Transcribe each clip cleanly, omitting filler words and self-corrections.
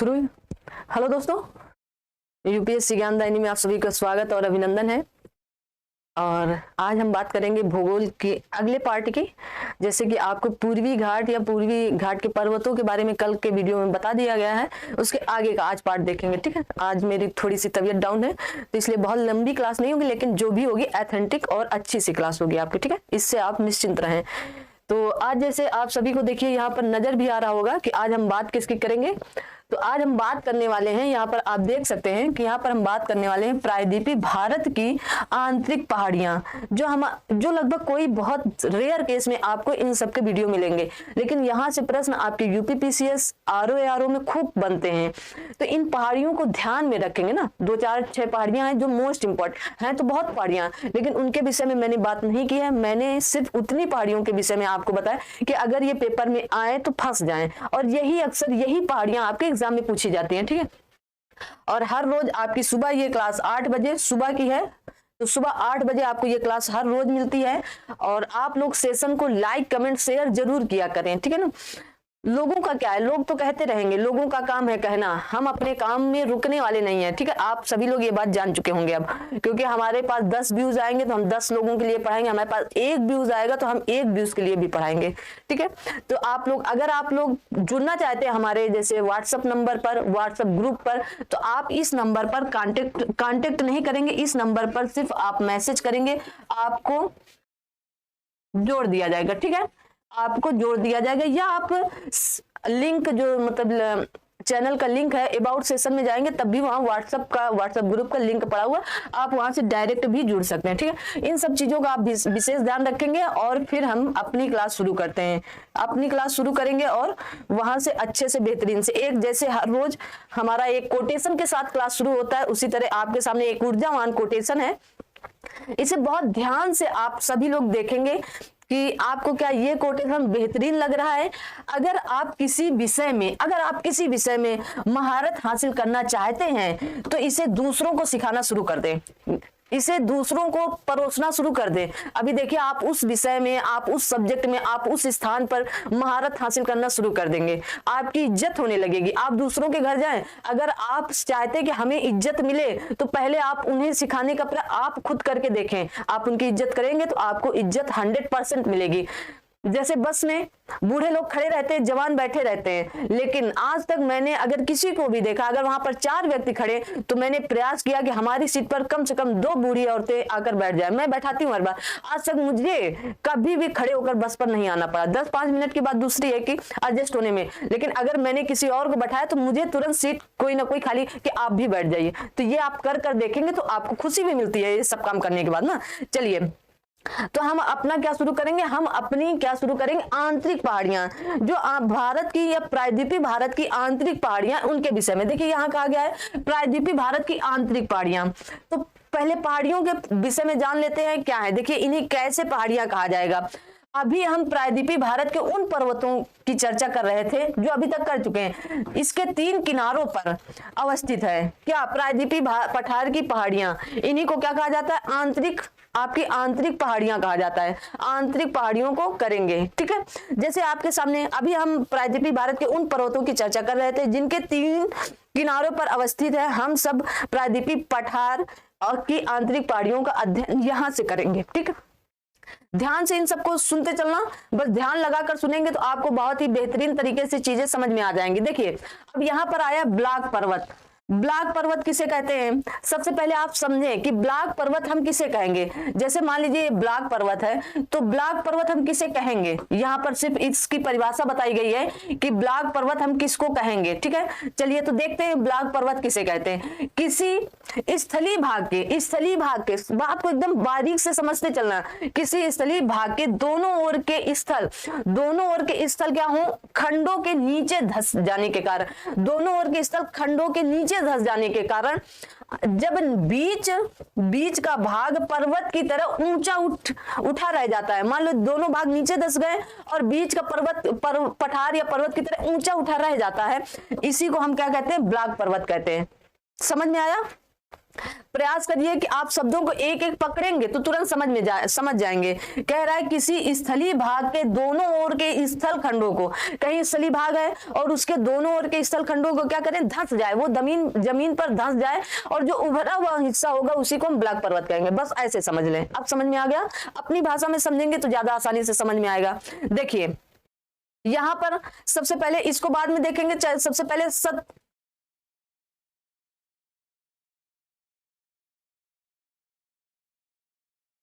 शुरू। हेलो दोस्तों, यूपीएससी ज्ञानदायिनी में आप सभी का स्वागत और अभिनंदन है। और आज हम बात करेंगे भूगोल के अगले पार्ट की। जैसे कि आपको पूर्वी घाट या पूर्वी घाट के पर्वतों के बारे में कल के वीडियो में बता दिया गया है, उसके आगे का आज पार्ट देखेंगे। ठीक है, आज मेरी थोड़ी सी तबीयत डाउन है तो इसलिए बहुत लंबी क्लास नहीं होगी, लेकिन जो भी होगी एथेंटिक और अच्छी सी क्लास होगी आपकी। ठीक है, इससे आप निश्चिंत रहें। तो आज जैसे आप सभी को देखिए यहाँ पर नजर भी आ रहा होगा कि आज हम बात किसकी करेंगे। तो आज हम बात करने वाले हैं, यहाँ पर आप देख सकते हैं कि यहाँ पर हम बात करने वाले हैं प्रायद्वीपीय भारत की आंतरिक पहाड़ियां, जो लगभग कोई बहुत रेयर केस में आपको इन सब के वीडियो मिलेंगे, लेकिन यहाँ से प्रश्न आपके यूपीपीसीएस आरओ में खूब बनते हैं। तो इन पहाड़ियों को ध्यान में रखेंगे ना। 2 4 6 पहाड़ियां हैं जो मोस्ट इंपॉर्टेंट हैं, तो बहुत पहाड़ियां, लेकिन उनके विषय में मैंने बात नहीं की है। मैंने सिर्फ उतनी पहाड़ियों के विषय में आपको बताया कि अगर ये पेपर में आए तो फंस जाए, और यही अक्सर यही पहाड़ियां आपके एग्जाम में पूछी जाती हैं। ठीक है, और हर रोज आपकी सुबह ये क्लास 8 बजे सुबह की है, तो सुबह 8 बजे आपको ये क्लास हर रोज मिलती है। और आप लोग सेशन को लाइक कमेंट शेयर जरूर किया करें। ठीक है ना, लोगों का क्या है, लोग तो कहते रहेंगे, लोगों का काम है कहना, हम अपने काम में रुकने वाले नहीं है। ठीक है, आप सभी लोग ये बात जान चुके होंगे अब, क्योंकि हमारे पास 10 व्यूज आएंगे तो हम 10 लोगों के लिए पढ़ाएंगे, हमारे पास 1 व्यूज आएगा तो हम 1 व्यूज के लिए भी पढ़ाएंगे। ठीक है, तो आप लोग अगर आप लोग जुड़ना चाहते हैं हमारे जैसे व्हाट्सएप नंबर पर, व्हाट्सएप ग्रुप पर, तो आप इस नंबर पर कांटेक्ट नहीं करेंगे, इस नंबर पर सिर्फ आप मैसेज करेंगे, आपको जोड़ दिया जाएगा। ठीक है, आपको जोड़ दिया जाएगा, या आप लिंक जो मतलब चैनल का लिंक है अबाउट सेशन में जाएंगे तब भी वहां व्हाट्सएप ग्रुप का लिंक पड़ा हुआ, आप वहां से डायरेक्ट भी जुड़ सकते हैं। ठीक है, इन सब चीजों का आप विशेष ध्यान रखेंगे। और फिर हम अपनी क्लास शुरू करते हैं, अपनी क्लास शुरू करेंगे और वहां से अच्छे से बेहतरीन से एक जैसे हर रोज हमारा एक कोटेशन के साथ क्लास शुरू होता है, उसी तरह आपके सामने एक ऊर्जावान कोटेशन है। इसे बहुत ध्यान से आप सभी लोग देखेंगे कि आपको क्या ये कोटेशन बेहतरीन लग रहा है। अगर आप किसी विषय में महारत हासिल करना चाहते हैं तो इसे दूसरों को सिखाना शुरू कर दें, इसे दूसरों को परोसना शुरू कर दें। अभी देखिए, आप उस विषय में, आप उस सब्जेक्ट में, आप उस स्थान पर महारत हासिल करना शुरू कर देंगे, आपकी इज्जत होने लगेगी। आप दूसरों के घर जाएं, अगर आप चाहते हैं कि हमें इज्जत मिले तो पहले आप उन्हें सिखाने का आप खुद करके देखें। आप उनकी इज्जत करेंगे तो आपको इज्जत 100% मिलेगी। जैसे बस में बूढ़े लोग खड़े रहते हैं, जवान बैठे रहते हैं, लेकिन आज तक मैंने अगर किसी को भी देखा, अगर वहां पर 4 व्यक्ति खड़े, तो मैंने प्रयास किया कि हमारी सीट पर कम से कम 2 बूढ़ी औरतें आकर बैठ जाए। मैं बैठाती हूँ हर बार, आज तक मुझे कभी भी खड़े होकर बस पर नहीं आना पड़ा। 10-5 मिनट की बात दूसरी है कि एडजस्ट होने में, लेकिन अगर मैंने किसी और को बैठाया तो मुझे तुरंत सीट कोई ना कोई खाली कि आप भी बैठ जाइए। तो ये आप कर देखेंगे तो आपको खुशी भी मिलती है ये सब काम करने के बाद ना। चलिए, तो हम अपना क्या शुरू करेंगे, हम अपनी क्या शुरू करेंगे, आंतरिक पहाड़ियां, जो भारत की या प्रायद्वीपीय भारत की आंतरिक पहाड़ियां, उनके विषय में। देखिए यहाँ कहा गया है प्रायद्वीपीय भारत की आंतरिक पहाड़ियां। तो पहले पहाड़ियों के विषय में जान लेते हैं क्या है। देखिए, इन्हें कैसे पहाड़ियां कहा जाएगा। अभी हम प्रायद्वीपीय भारत के उन पर्वतों की चर्चा कर रहे थे जो अभी तक कर चुके हैं। इसके 3 किनारों पर अवस्थित है क्या, प्रायद्वीपीय पठार की पहाड़ियां। इन्हीं को क्या कहा जाता है, आपकी आंतरिक पहाड़ियां कहा जाता है। आंतरिक पहाड़ियों को करेंगे। ठीक है, जैसे आपके सामने अभी हम प्रायद्वीपीय भारत के उन पर्वतों की चर्चा कर रहे थे जिनके 3 किनारों पर अवस्थित है। हम सब प्रायद्वीपीय पठार और की आंतरिक पहाड़ियों का अध्ययन यहां से करेंगे। ठीक है, ध्यान से इन सबको सुनते चलना, बस ध्यान लगाकर सुनेंगे तो आपको बहुत ही बेहतरीन तरीके से चीजें समझ में आ जाएंगी। देखिए, अब यहाँ पर आया ब्लॉक पर्वत। ब्लॉक पर्वत किसे कहते हैं, सबसे पहले आप समझें कि ब्लॉक पर्वत हम किसे कहेंगे। जैसे मान लीजिए ब्लॉक पर्वत है, तो ब्लॉक पर्वत हम किसे कहेंगे, यहाँ पर सिर्फ इसकी परिभाषा बताई गई है कि ब्लॉक पर्वत हम किसको कहेंगे। ठीक है, चलिए तो देखते हैं ब्लॉक पर्वत किसे कहते हैं। किसी स्थलीय भाग के बात को एकदम बारीक से समझते चलना। किसी स्थलीय भाग के दोनों ओर के स्थल क्या हो, खंडों के नीचे धंस जाने के कारण, दोनों ओर के स्थल खंडों के नीचे धंस जाने के कारण, जब बीच का भाग पर्वत की तरह ऊंचा उठा रह जाता है। मान लो दोनों भाग नीचे धंस गए और बीच का पठार या पर्वत की तरह ऊंचा उठा रह जाता है, इसी को हम क्या कहते हैं, ब्लॉक पर्वत कहते हैं। समझ में आया। प्रयास करिए कि आप शब्दों को एक एक पकड़ेंगे तो तुरंत समझ जाएंगे। कह रहा है किसी स्थलीय भाग के दोनों ओर के स्थल खंडों को, कहीं स्थलीय भाग है और उसके दोनों ओर के स्थल खंडों को क्या करें, धंस जाए, वो जमीन पर धंस जाए, और जो उभरा हुआ हिस्सा होगा उसी को हम ब्लैक पर्वत कहेंगे। बस ऐसे समझ लें। अब समझ में आ गया? अपनी भाषा में समझेंगे तो ज्यादा आसानी से समझ में आएगा। देखिए यहां पर सबसे पहले, इसको बाद में देखेंगे, सबसे पहले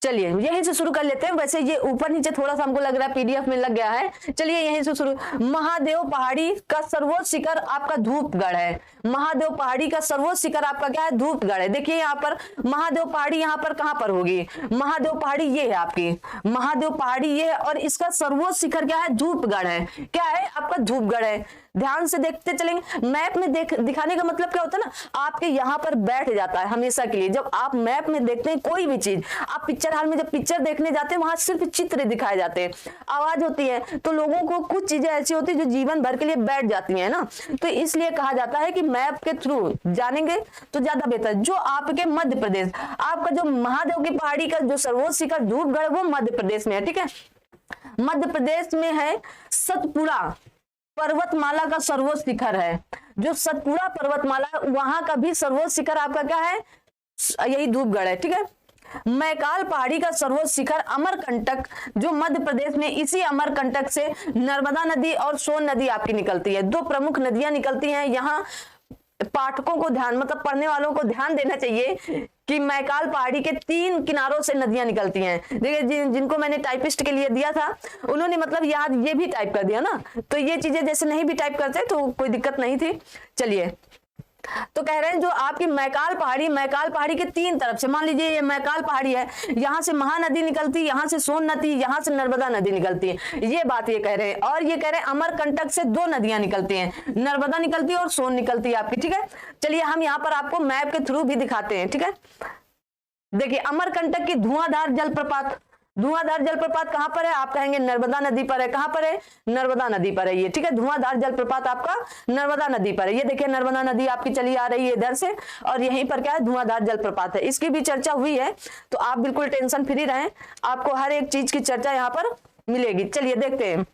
चलिए यहीं से शुरू कर लेते हैं। वैसे ये ऊपर नीचे थोड़ा सा हमको लग रहा है पीडीएफ में लग गया है। चलिए यहीं से शुरू। महादेव पहाड़ी का सर्वोच्च शिखर आपका धूपगढ़ है। महादेव पहाड़ी का सर्वोच्च शिखर आपका क्या है, धूपगढ़ है। देखिए यहाँ पर महादेव पहाड़ी यहाँ पर कहां पर होगी, महादेव पहाड़ी ये है आपकी, महादेव पहाड़ी ये है, और इसका सर्वोच्च शिखर क्या है, धूपगढ़ है। क्या है आपका, धूपगढ़ है। ध्यान से देखते चलेंगे। मैप में दिखाने का मतलब क्या होता है ना, आपके यहाँ पर बैठ जाता है हमेशा के लिए। जब आप मैप में देखते हैं कोई भी चीज, आप पिक्चर हॉल में जब पिक्चर देखने जाते हैं वहां सिर्फ चित्र दिखाए जाते हैं, आवाज होती है, तो लोगों को कुछ चीजें ऐसी होती है जो जीवन भर के लिए बैठ जाती है ना, तो इसलिए कहा जाता है कि मैप के थ्रू जानेंगे तो ज्यादा बेहतर। जो आपके मध्य प्रदेश, आपका जो महादेव की पहाड़ी का जो सर्वोच्च शिखर धूपगढ़ वो मध्य प्रदेश में है। ठीक है, मध्य प्रदेश में है सतपुड़ा पर्वतमाला का सर्वोच्च शिखर है। जो सतपुड़ा पर्वतमाला वहां का भी सर्वोच्च शिखर आपका क्या है, यही धूपगढ़ है। ठीक है, मैकाल पहाड़ी का सर्वोच्च शिखर अमरकंटक, जो मध्य प्रदेश में, इसी अमरकंटक से नर्मदा नदी और सोन नदी आपकी निकलती है। दो प्रमुख नदियां निकलती हैं। यहाँ पाठकों को ध्यान, मतलब पढ़ने वालों को ध्यान देना चाहिए कि मैकाल पहाड़ी के 3 किनारों से नदियां निकलती हैं। देखिए जिनको मैंने टाइपिस्ट के लिए दिया था उन्होंने मतलब याद ये भी टाइप कर दिया ना, तो ये चीजें जैसे नहीं भी टाइप करते तो कोई दिक्कत नहीं थी। चलिए, तो कह रहे हैं जो आपकी मैकाल पहाड़ी के 3 तरफ से, मान लीजिए ये मैकाल पहाड़ी है, यहाँ से महानदी निकलती, यहाँ से सोन नदी, यहाँ से नर्मदा नदी निकलती है, ये बात ये कह रहे हैं। और ये कह रहे हैं अमरकंटक से 2 नदियां निकलती हैं, नर्मदा निकलती है और सोन निकलती है आपकी। ठीक है, चलिए हम यहाँ पर आपको मैप के थ्रू भी दिखाते हैं। ठीक है, देखिए अमरकंटक की धुआंधार जलप्रपात, धुआंधार जलप्रपात कहां पर है, आप कहेंगे नर्मदा नदी पर है। कहां पर है, नर्मदा नदी पर है ये। ठीक है, धुआंधार जलप्रपात आपका नर्मदा नदी पर है। ये देखिए नर्मदा नदी आपकी चली आ रही है इधर से, और यहीं पर क्या है, धुआंधार जलप्रपात है। इसकी भी चर्चा हुई है, तो आप बिल्कुल टेंशन फ्री रहें, आपको हर एक चीज की चर्चा यहाँ पर मिलेगी। चलिए देखते हैं,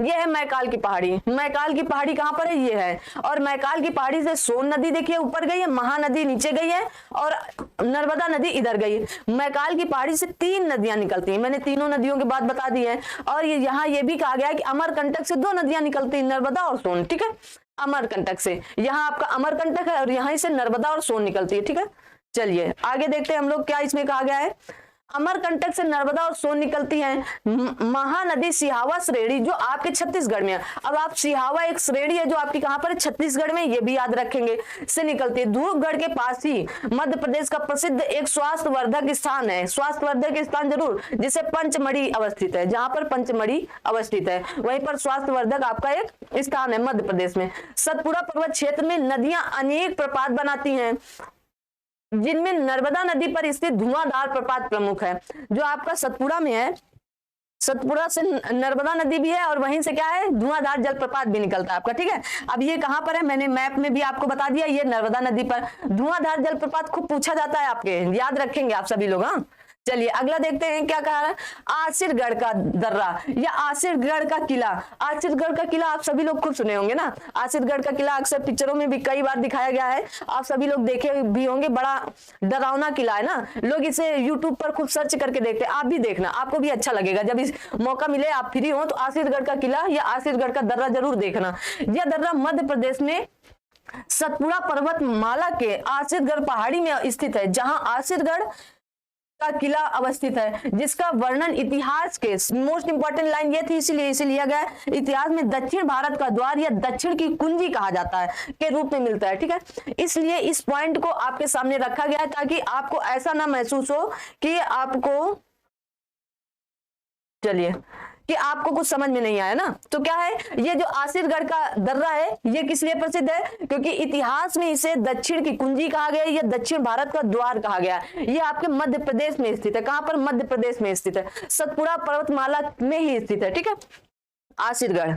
ये है मैकाल की पहाड़ी। मैकाल की पहाड़ी कहां पर है, ये है। और मैकाल की पहाड़ी से सोन नदी देखिए ऊपर गई है, महानदी नीचे गई है, और नर्मदा नदी इधर गई है। मैकाल की पहाड़ी से 3 नदियां निकलती हैं, मैंने तीनों नदियों के बात बता दी है। और यहाँ ये भी कहा गया है कि अमरकंटक से 2 नदियां निकलती हैं, नर्मदा और सोन। ठीक है, अमरकंटक से, यहाँ आपका अमरकंटक है और यहाँ से नर्मदा और सोन निकलती है। ठीक है, चलिए आगे देखते हैं हम लोग क्या इसमें कहा गया है। अमरकंटक से नर्मदा और सोन निकलती है। महानदी सिहावा श्रेणी जो आपके छत्तीसगढ़ में है। अब आप सिहावा एक श्रेणी है जो आपकी कहां पर है, छत्तीसगढ़ में, ये भी याद रखेंगे, से निकलती है। धूपगढ़ के पास ही मध्य प्रदेश का प्रसिद्ध एक स्वास्थ्यवर्धक स्थान है, स्वास्थ्यवर्धक स्थान जरूर, जिसे पंचमढ़ी अवस्थित है। जहां पर पंचमढ़ी अवस्थित है वहीं पर स्वास्थ्यवर्धक आपका एक स्थान है मध्य प्रदेश में। सतपुड़ा पर्वत क्षेत्र में नदियां अनेक प्रपात बनाती हैं, जिनमें नर्मदा नदी पर स्थित धुआंधार प्रपात प्रमुख है। जो आपका सतपुड़ा में है, सतपुड़ा से नर्मदा नदी भी है और वहीं से क्या है, धुआंधार जलप्रपात भी निकलता है आपका। ठीक है, अब ये कहां पर है, मैंने मैप में भी आपको बता दिया, ये नर्मदा नदी पर। धुआंधार जलप्रपात खूब पूछा जाता है आपके, याद रखेंगे आप सभी लोग। हाँ, चलिए अगला देखते हैं क्या कहा है। आसिरगढ़ का दर्रा या आसिरगढ़ का किला। आसिरगढ़ का किला आप सभी लोग खूब सुने होंगे ना, आसिरगढ़ का किला अक्सर पिक्चरों में भी कई बार दिखाया गया है, आप सभी लोग देखे भी होंगे। बड़ा डरावना किला है ना, लोग इसे यूट्यूब पर खूब सर्च करके देखते हैं। आप भी देखना, आपको भी अच्छा लगेगा, जब इस मौका मिले आप फ्री हो तो आसिरगढ़ का किला या आसिरगढ़ का दर्रा जरूर देखना। यह दर्रा मध्य प्रदेश में सतपुड़ा पर्वतमाला के आसिरगढ़ पहाड़ी में स्थित है, जहां आसिरगढ़ का किला अवस्थित है, जिसका वर्णन इतिहास के मोस्ट इंपॉर्टेंट लाइन ये थी, इसीलिए इसे लिया गया। इतिहास में दक्षिण भारत का द्वार या दक्षिण की कुंजी कहा जाता है के रूप में मिलता है। ठीक है, इसलिए इस पॉइंट को आपके सामने रखा गया है ताकि आपको ऐसा ना महसूस हो कि आपको, चलिए, कि आपको कुछ समझ में नहीं आया ना। तो क्या है, ये जो आसिरगढ़ का दर्रा है ये किस लिए प्रसिद्ध है, क्योंकि इतिहास में इसे दक्षिण की कुंजी कहा गया है, या दक्षिण भारत का द्वार कहा गया है। ये आपके मध्य प्रदेश में स्थित है। कहां पर, मध्य प्रदेश में स्थित है, सतपुड़ा पर्वतमाला में ही स्थित है। ठीक है, आसिरगढ़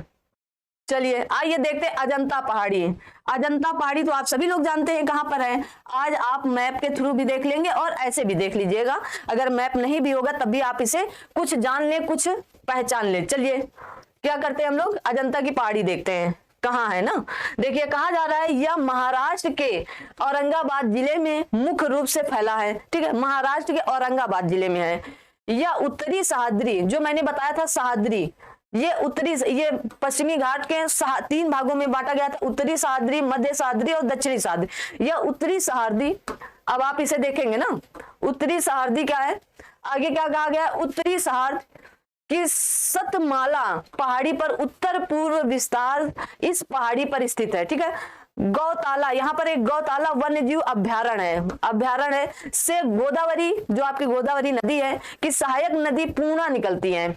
चलिए आइए देखते हैं अजंता पहाड़ी। अजंता पहाड़ी तो आप सभी लोग जानते हैं कहां पर है। आज आप मैप के थ्रू भी देख लेंगे और ऐसे भी देख लीजिएगा, अगर मैप नहीं भी होगा तब भी आप इसे कुछ जान ले, कुछ पहचान ले। चलिए क्या करते हैं हम लोग, अजंता की पहाड़ी देखते हैं कहाँ है ना। देखिए कहा जा रहा है यह महाराष्ट्र के औरंगाबाद जिले में मुख्य रूप से फैला है। ठीक है, महाराष्ट्र के औरंगाबाद जिले में है। यह उत्तरी सह्याद्री, जो मैंने बताया था सह्याद्री, ये पश्चिमी घाट के 3 भागों में बांटा गया था, उत्तरी सह्याद्री, मध्य सह्याद्री और दक्षिणी सह्याद्री। यह उत्तरी सह्याद्री, अब आप इसे देखेंगे ना, उत्तरी सह्याद्री क्या है, आगे क्या कहा गया, उत्तरी सह्याद्री कि सतमाला पहाड़ी पर उत्तर पूर्व विस्तार इस पहाड़ी पर स्थित है। ठीक है, गौताला, यहाँ पर एक गौताला वन्यजीव अभ्यारण्य है से गोदावरी, जो आपकी गोदावरी नदी है कि सहायक नदी पूर्णा निकलती है।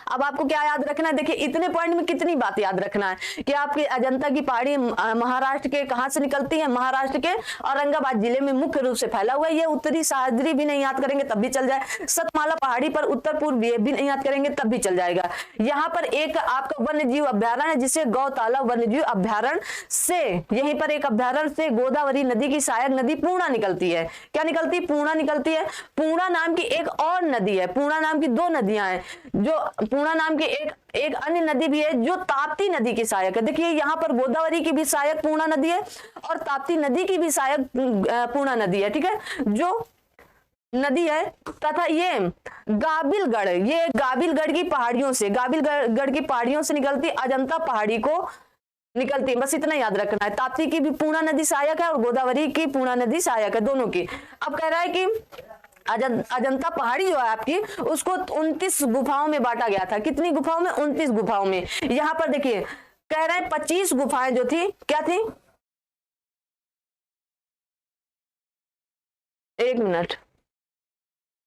अब आपको क्या याद रखना है, देखिए इतने पॉइंट में कितनी बात याद रखना है कि आपकी अजंता की पहाड़ी महाराष्ट्र के कहां से निकलती है, महाराष्ट्र के औरंगाबाद जिले में मुख्य रूप से फैला हुआ है। ये उत्तरी सह्याद्री भी नहीं याद करेंगे तब भी चल जाए, सतमाला पहाड़ी पर उत्तर पूर्व भी नहीं याद करेंगे तब भी चल जाएगा। यहाँ पर एक आपका वन्य जीव अभ्यारण्य है जिसे गौताला वन्य जीव अभ्यारण्य से, यहीं पर एक अभ्यारण्य से गोदावरी नदी की सहायक नदी पूर्णा निकलती है। क्या निकलती है, पूर्णा निकलती है। पूर्णा नाम की एक और नदी है, पूर्णा नाम की 2 नदियां हैं, जो पूर्णा नाम की एक अन्य नदी भी है जो ताप्ती नदी की सहायक है। देखिए यहाँ पर गोदावरी की भी सहायक पूर्णा नदी है और ताप्ती नदी की भी सहायक पूर्णा नदी है। ठीक है, जो नदी है, तथा ये गाबिलगढ़ की पहाड़ियों से, गाबिलगढ़ की पहाड़ियों से निकलती अजंता पहाड़ी को निकलती है। बस इतना याद रखना है, ताप्ती की भी पूर्णा नदी सहायक है और गोदावरी की पूर्णा नदी सहायक है, दोनों की। अब कह रहा है कि अजंता पहाड़ी जो है आपकी, उसको 29 गुफाओं में बांटा गया था। कितनी गुफाओं में, 29 गुफाओं में। यहां पर देखिए कह रहे हैं 25 गुफाएं जो थी, क्या थी, 1 मिनट,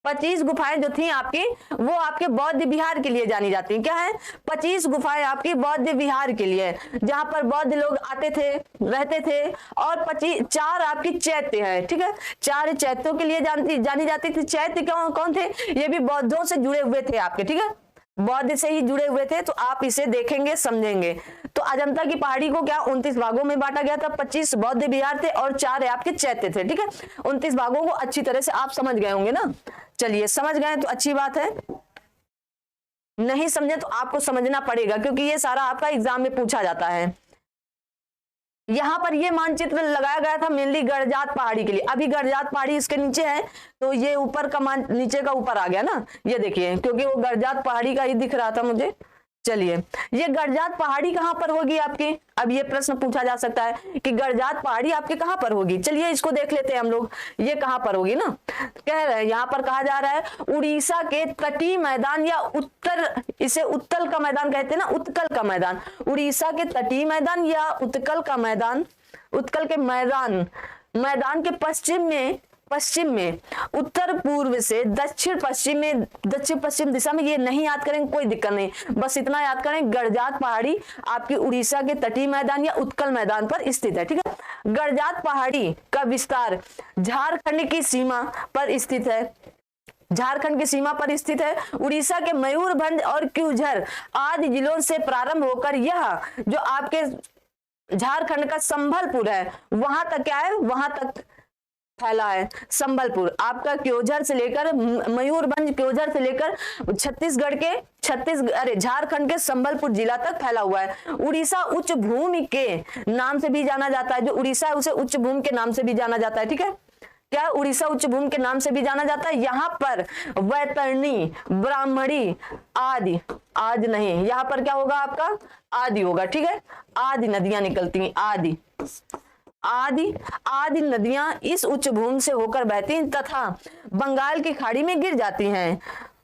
25 गुफाएं जो थी आपकी, वो आपके बौद्ध विहार के लिए जानी जाती हैं। क्या है, 25 गुफाएं आपकी बौद्ध विहार के लिए, जहां पर बौद्ध लोग आते थे, रहते थे। और 4 आपकी चैत्य है। ठीक है, 4 चैत्यों के लिए जानी जाती थी। चैत्य कौन थे, ये भी बौद्धों से जुड़े हुए थे आपके। ठीक है, बौद्ध से ही जुड़े हुए थे, तो आप इसे देखेंगे समझेंगे। तो अजंता की पहाड़ी को क्या 29 भागों में बांटा गया था, 25 बौद्ध विहार थे और 4 आपके चैत्य थे। ठीक है, 29 भागों को अच्छी तरह से आप समझ गए होंगे ना। चलिए समझ गए तो अच्छी बात है, नहीं समझे तो आपको समझना पड़ेगा क्योंकि ये सारा आपका एग्जाम में पूछा जाता है। यहाँ पर ये मानचित्र लगाया गया था मेनली गड़जात पहाड़ी के लिए। अभी गड़जात पहाड़ी इसके नीचे है, तो ये ऊपर का नीचे का ऊपर आ गया ना, ये देखिए, क्योंकि वो गड़जात पहाड़ी का ही दिख रहा था मुझे। चलिए, ये गड़जात पहाड़ी कहां पर होगी आपकी, अब ये प्रश्न पूछा जा सकता है कि गड़जात पहाड़ी आपके कहां पर होगी। चलिए इसको देख लेते हैं हम लोग, ये कहां पर होगी ना। कह रहे हैं यहाँ पर कहा जा रहा है उड़ीसा के तटीय मैदान या इसे उत्कल का मैदान कहते हैं ना, उत्कल का मैदान, उड़ीसा के तटीय मैदान या उत्कल का मैदान, उत्कल के मैदान के पश्चिम में उत्तर पूर्व से दक्षिण पश्चिम दिशा में, ये नहीं याद करें कोई दिक्कत नहीं, बस इतना याद करें गड़जात पहाड़ी आपकी उड़ीसा के तटीय मैदान या उत्कल मैदान पर स्थित है। ठीक है, गड़जात पहाड़ी का विस्तार झारखंड की सीमा पर स्थित है, झारखंड की सीमा पर स्थित है। उड़ीसा के मयूरभंज और क्यूझर आदि जिलों से प्रारंभ होकर यह जो आपके झारखंड का संबलपुर है वहां तक क्या है, वहां तक फैला है। संबलपुर आपका क्योझर से लेकर मयूरभंज, क्योझर से लेकर झारखंड के संबलपुर जिला तक फैला हुआ है। उड़ीसा उच्च भूमि के नाम से भी जाना जाता है, जो उड़ीसा है उसे उच्च भूमि के नाम से भी जाना जाता है। ठीक है, क्या उड़ीसा उच्च भूमि के नाम से भी जाना जाता है। यहाँ पर वैतरणी, ब्राह्मणी आदि नहीं, यहाँ पर क्या होगा आपका आदि होगा। ठीक है, आदि नदियां निकलती हैं, आदि नदियां इस उच्च भूमि से होकर बहती हैं तथा बंगाल की खाड़ी में गिर जाती हैं।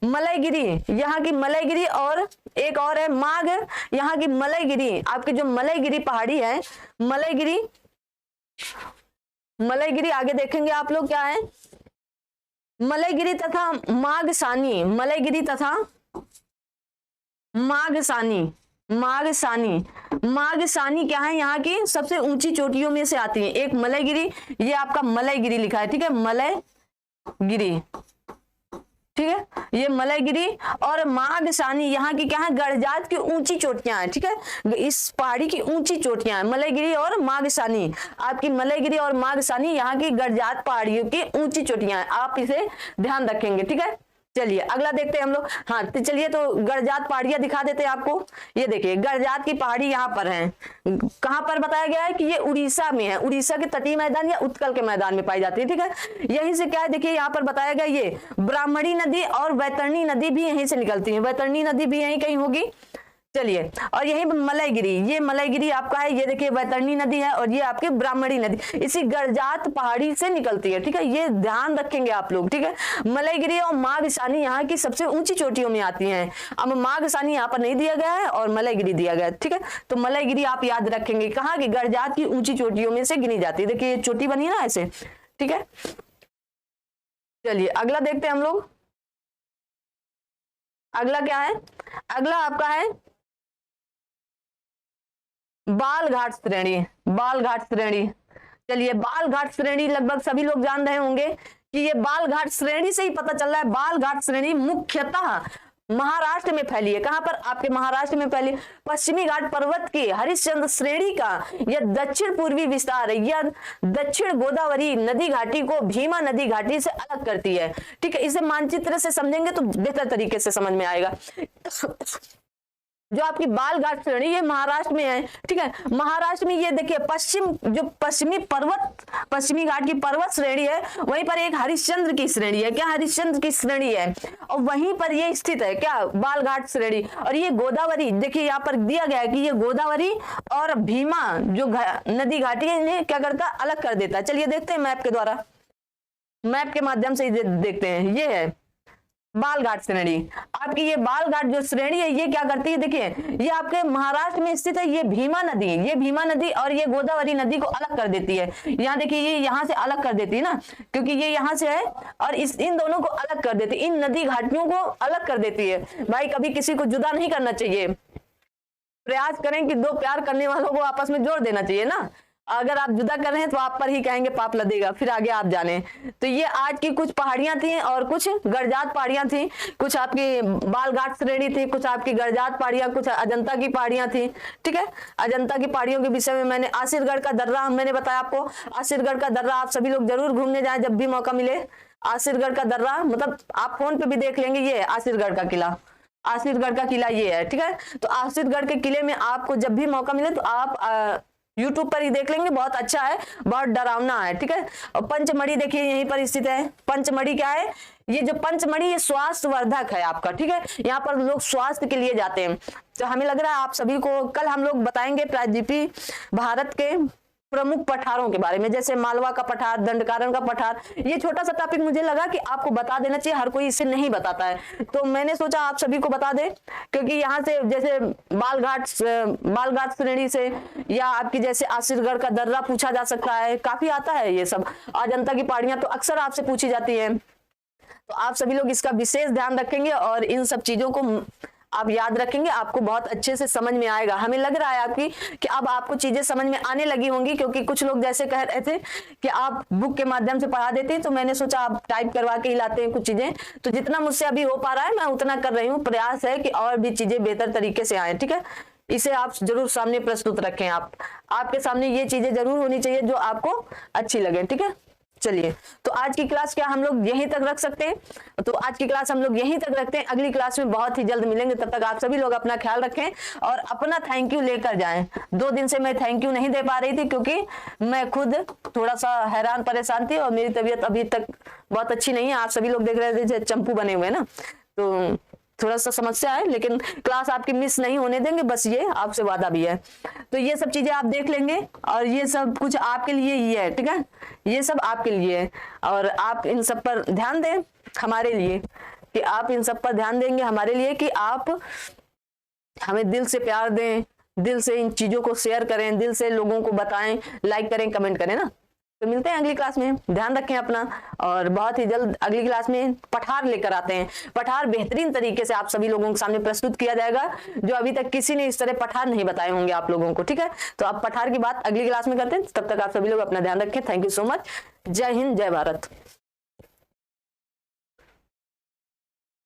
मलयगिरी, यहाँ की मलयगिरी और एक और है माघ, यहाँ की मलयगिरी, आपकी जो मलयगिरी पहाड़ी है, मलयगिरी आगे देखेंगे आप लोग क्या है, मलयगिरी तथा माघसानी, मलयगिरी तथा माघसानी क्या है, यहाँ की सबसे ऊंची चोटियों में से आती है। एक मलयगिरी, ये आपका मलयगिरी लिखा है। ठीक है, मलयगिरी, ठीक है, ये मलयगिरी और मागसानी यहाँ की क्या है, गड़जात की ऊंची चोटियां हैं। ठीक है, इस पहाड़ी की ऊंची चोटियां हैं मलयगिरी और मागसानी। आपकी मलयगिरी और मागसानी यहाँ की गड़जात पहाड़ियों की ऊंची चोटियां हैं, आप इसे ध्यान रखेंगे। ठीक है, चलिए अगला देखते हैं हम लोग। हाँ तो चलिए, तो गड़जात पहाड़ियां दिखा देते हैं आपको। ये देखिए गड़जात की पहाड़ी यहाँ पर है। कहाँ पर बताया गया है कि ये उड़ीसा में है, उड़ीसा के तटीय मैदान या उत्कल के मैदान में पाई जाती है। ठीक है, यहीं से क्या है, देखिए यहाँ पर बताया गया, ये ब्राह्मणी नदी और वैतरणी नदी भी यहीं से निकलती है, वैतरणी नदी भी यहीं कहीं होगी। चलिए, और यही मलयगिरी, ये मलयगिरी आपका है, ये देखिए वैतरणी नदी है और ये आपकी ब्राह्मणी नदी इसी गड़जात पहाड़ी से निकलती है। ठीक है, ये ध्यान रखेंगे आप लोग। ठीक है, मलयगिरी और मागसानी यहाँ की सबसे ऊंची चोटियों में आती हैं। अब मागसानी यहाँ पर नहीं दिया गया है और मलयगिरी दिया गया है। ठीक है, तो मलयगिरी आप याद रखेंगे कहाँ की, गड़जात की ऊंची चोटियों में से गिनी जाती है। देखिए चोटी बनी है ना ऐसे। ठीक है, चलिए अगला देखते हैं हम लोग। अगला क्या है, अगला आपका है बाल घाट श्रेणी, बाल घाट श्रेणी। चलिए, बाल घाट श्रेणी लगभग सभी लोग जान रहे होंगे कि ये बाल घाट श्रेणी से ही पता चल रहा है। बाल घाट श्रेणी मुख्यतः महाराष्ट्र में फैली है। कहां पर, आपके महाराष्ट्र में फैली। पश्चिमी घाट पर्वत की हरिश्चंद्र श्रेणी का यह दक्षिण पूर्वी विस्तार है, यह दक्षिण गोदावरी नदी घाटी को भीमा नदी घाटी से अलग करती है। ठीक है, इसे मानचित्र से समझेंगे तो बेहतर तरीके से समझ में आएगा। जो आपकी बाल घाट श्रेणी ये महाराष्ट्र में है। ठीक है, महाराष्ट्र में ये देखिए पश्चिमी घाट की पर्वत श्रेणी है, वहीं पर एक हरिश्चंद्र की श्रेणी है। क्या हरिश्चंद्र की श्रेणी है और वहीं पर ये स्थित है, क्या बाल घाट श्रेणी। और ये गोदावरी, देखिए यहाँ पर दिया गया है कि ये गोदावरी और भीमा जो नदी घाटी है इन्हें क्या करता है, अलग कर देता है। चलिए देखते हैं मैप के द्वारा, मैप के माध्यम से देखते हैं। ये है बाल घाट श्रेणी। आपकी ये बाल घाट जो श्रेणी है ये क्या करती है, देखिए ये आपके महाराष्ट्र में स्थित है। ये भीमा नदी और ये गोदावरी नदी को अलग कर देती है। यहाँ देखिए ये यहाँ से अलग कर देती है ना, क्योंकि ये यहाँ से है और इन दोनों को अलग कर देती है, इन नदी घाटियों को अलग कर देती है। भाई कभी किसी को जुदा नहीं करना चाहिए, प्रयास करें कि दो प्यार करने वालों को आपस में जोड़ देना चाहिए ना। अगर आप जुदा कर रहे हैं तो आप पर ही कहेंगे पाप लदेगा, फिर आगे आप जाने। तो ये आज की कुछ पहाड़ियां थी और कुछ गड़जात पहाड़ियां थी, कुछ आपकी बाल घाट श्रेणी थी, कुछ आपकी गड़जात पहाड़ियां, कुछ अजंता की पहाड़ियां थी। ठीक है, अजंता की पहाड़ियों के विषय में मैंने आसिरगढ़ का दर्रा मैंने बताया आपको। आसिरगढ़ का दर्रा आप सभी लोग जरूर घूमने जाए जब भी मौका मिले। आसिरगढ़ का दर्रा मतलब आप फोन पे भी देख लेंगे, ये आसिरगढ़ का किला, आसिरगढ़ का किला ये है। ठीक है, तो आसिरगढ़ के किले में आपको जब भी मौका मिले तो आप YouTube पर ही देख लेंगे, बहुत अच्छा है, बहुत डरावना है। ठीक है, और पंचमढ़ी देखिए यहीं पर स्थित है। पंचमढ़ी क्या है, ये जो पंचमढ़ी ये स्वास्थ्य वर्धक है आपका। ठीक है, यहाँ पर लोग स्वास्थ्य के लिए जाते हैं। तो हमें लग रहा है आप सभी को कल हम लोग बताएंगे प्रायद्वीपीय भारत के प्रमुख पठारों के बारे में, जैसे मालवा का पठार, दंडकारण्य का पठार। ये छोटा सा टॉपिक मुझे लगा कि आपको बता देना चाहिए, हर कोई इसे नहीं बताता है, तो मैंने सोचा आप सभी को बता दें। क्योंकि यहाँ से जैसे बाल घाट श्रेणी से या आपकी जैसे आसिरगढ़ का दर्रा पूछा जा सकता है, काफी आता है ये सब। अजंता की पहाड़ियां तो अक्सर आपसे पूछी जाती है, तो आप सभी लोग इसका विशेष ध्यान रखेंगे और इन सब चीजों को आप याद रखेंगे, आपको बहुत अच्छे से समझ में आएगा। हमें लग रहा है आपकी कि अब आपको चीजें समझ में आने लगी होंगी, क्योंकि कुछ लोग जैसे कह रहे थे कि आप बुक के माध्यम से पढ़ा देते हैं, तो मैंने सोचा आप टाइप करवा के ही लाते हैं कुछ चीजें। तो जितना मुझसे अभी हो पा रहा है मैं उतना कर रही हूँ, प्रयास है कि और भी चीजें बेहतर तरीके से आए। ठीक है, इसे आप जरूर सामने प्रस्तुत रखें। आपके सामने ये चीजें जरूर होनी चाहिए जो आपको अच्छी लगे। ठीक है, चलिए तो आज की क्लास क्या हम लोग यहीं तक रख सकते हैं, तो आज की क्लास हम लोग यहीं तक रखते हैं। अगली क्लास में बहुत ही जल्द मिलेंगे, तब तक आप सभी लोग अपना ख्याल रखें और अपना थैंक यू लेकर जाएं। 2 दिन से मैं थैंक यू नहीं दे पा रही थी क्योंकि मैं खुद थोड़ा सा हैरान परेशान थी और मेरी तबीयत अभी तक बहुत अच्छी नहीं है। आप सभी लोग देख रहे थे चंपू बने हुए ना, तो थोड़ा सा समस्या है, लेकिन क्लास आपकी मिस नहीं होने देंगे, बस ये आपसे वादा भी है। तो ये सब चीजें आप देख लेंगे और ये सब कुछ आपके लिए ही है। ठीक है, ये सब आपके लिए है और आप इन सब पर ध्यान दें हमारे लिए, कि आप इन सब पर ध्यान देंगे हमारे लिए, कि आप हमें दिल से प्यार दें, दिल से इन चीजों को शेयर करें, दिल से लोगों को बताएं, लाइक करें, कमेंट करें ना। तो मिलते हैं अगली क्लास में, ध्यान रखें अपना और बहुत ही जल्द अगली क्लास में पठार लेकर आते हैं। पठार बेहतरीन तरीके से आप सभी लोगों के सामने प्रस्तुत किया जाएगा, जो अभी तक किसी ने इस तरह पठार नहीं बताए होंगे आप लोगों को। ठीक है, तो आप पठार की बात अगली क्लास में करते हैं, तब तक आप सभी लोग अपना ध्यान रखें। Thank you so much. जय हिंद, जय भारत।